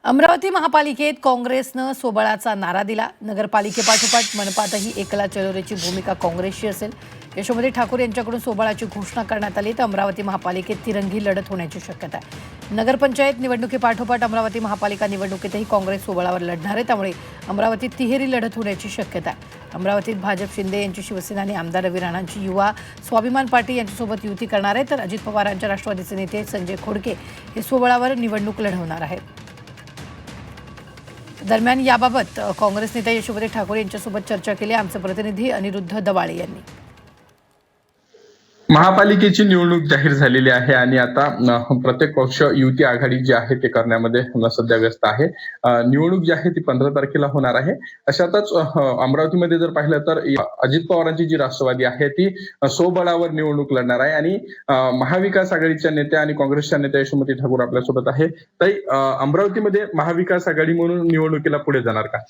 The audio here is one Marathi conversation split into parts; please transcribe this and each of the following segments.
अमरावती महापालिकेत काँग्रेसनं स्वबळाचा नारा दिला। नगरपालिकेपाठोपाठ मनपातही एकला चलोरेची भूमिका काँग्रेसची असेल। यशोमती ठाकूर यांच्याकडून स्वबळाची घोषणा करण्यात आली तर अमरावती महापालिकेत तिरंगी लढत होण्याची शक्यता आहे। नगरपंचायत निवडणुकीपाठोपाठ अमरावती महापालिका निवडणुकीतही काँग्रेस स्वबळावर लढणार आहे, त्यामुळे अमरावतीत तिहेरी लढत होण्याची शक्यता आहे। अमरावतीत भाजप शिंदे यांची शिवसेना आणि आमदार रवी राणांची युवा स्वाभिमान पार्टी यांच्यासोबत युती करणार आहे, तर अजित पवारांच्या राष्ट्रवादीचे नेते संजय खोडके हे स्वबळावर निवडणूक लढवणार आहेत। दरम्यान याबाबत काँग्रेस नेते यशोमती ठाकूर यांच्यासोबत चर्चा केली। आमचे प्रतिनिधी अनिरुद्ध दवाळे यांनी। महापालिकेची निवडणूक जाहीर झालेली आहे आणि आता प्रत्येक पक्ष युती आघाडी जी आहे ते करण्यामध्ये सध्या व्यस्त आहे। निवडणूक जी आहे ती 15 तारखेला होणार आहे। अशातच अमरावतीमध्ये जर पाहिलं तर अजित पवारांची जी राष्ट्रवादी आहे ती स्वबळावर निवडणूक लढणार आहे आणि महाविकास आघाडीच्या नेत्या आणि काँग्रेसच्या नेत्या यशोमती ठाकूर आपल्यासोबत आहे। ताई, अमरावतीमध्ये महाविकास आघाडी म्हणून निवडणुकीला पुढे जाणार का?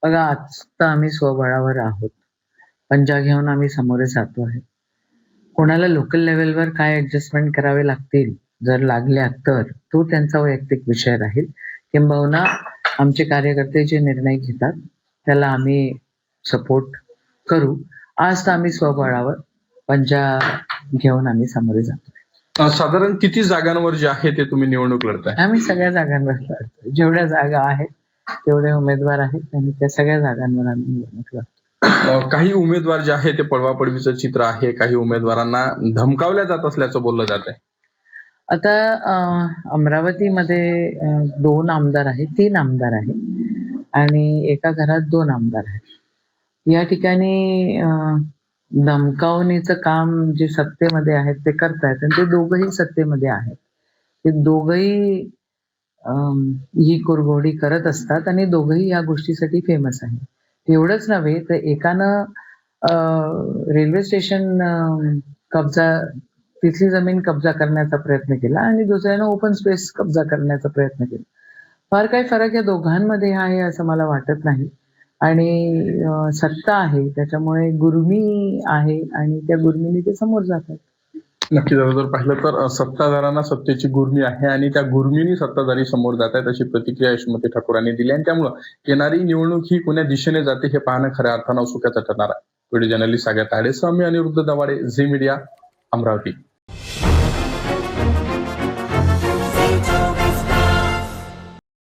बघा, आता आम्ही स्वबळावर आहोत, पंजा घेऊन आम्ही सामोरे जातो आहे। कोणाला लोकल लेवलवर काय ऍडजस्टमेंट करावे लागतील जर लागल्या तर तो त्यांचा वैयक्तिक विषय राहील, किंबहुना आमचे कार्यकर्ते जे निर्णय घेतात त्याला आम्ही सपोर्ट करू। आज तर आम्ही स्वबळावर पंजा घेऊन आम्ही सामोरे जातो। साधारण किती जागांवर जे आहे ते तुम्ही निवडणूक लढताय? आम्ही सगळ्या जागांवर लढतो, जेवढ्या जागा आहेत तेवढे उमेदवार आहेत आणि त्या सगळ्या जागांवर आम्ही निवडणूक लढतो। काही उमेदवार जे आहे ते पळवापळवीचं चित्र आहे, काही उमेदवारांना धमकावल्या जात असल्याचं बोललं जात आहे। आता अमरावतीमध्ये 2 आमदार आहेत, 3 आमदार आहेत आणि एका घरात 2 आमदार आहेत। या ठिकाणी धमकावणीचं काम जे सत्तेमध्ये आहेत ते करतायत आणि ते दोघंही सत्तेमध्ये आहेत। ते दोघंही ही कुरघोडी करत असतात आणि दोघंही या गोष्टीसाठी फेमस आहेत। एवढंच नव्हे तर एकानं रेल्वे स्टेशन कब्जा, तिथली जमीन कब्जा करण्याचा प्रयत्न केला आणि दुसऱ्यानं ओपन स्पेस कब्जा करण्याचा प्रयत्न केला। फार काही फरक या दोघांमध्ये आहे असं मला वाटत नाही आणि सत्ता आहे त्याच्यामुळे गुर्मी आहे आणि त्या गुर्मीने ते समोर जातात। नक्कीच, जर पाहिलं तर सत्ताधाऱ्यांना सत्तेची गुर्मी आहे आणि त्या गुर्मीनी सत्ताधारी समोर जात आहेत अशी प्रतिक्रिया यशोमती ठाकूरांनी दिली आणि त्यामुळे येणारी निवडणूक ही कोण्या दिशेने जाते हे पाहणं खऱ्या अर्थानं उत्सुकतेचं ठरणार आहे। व्हिडिओ जर्नलिस्ट सागर ताडेसह मी अनिरुद्ध दवाडे, झी मीडिया, अमरावती।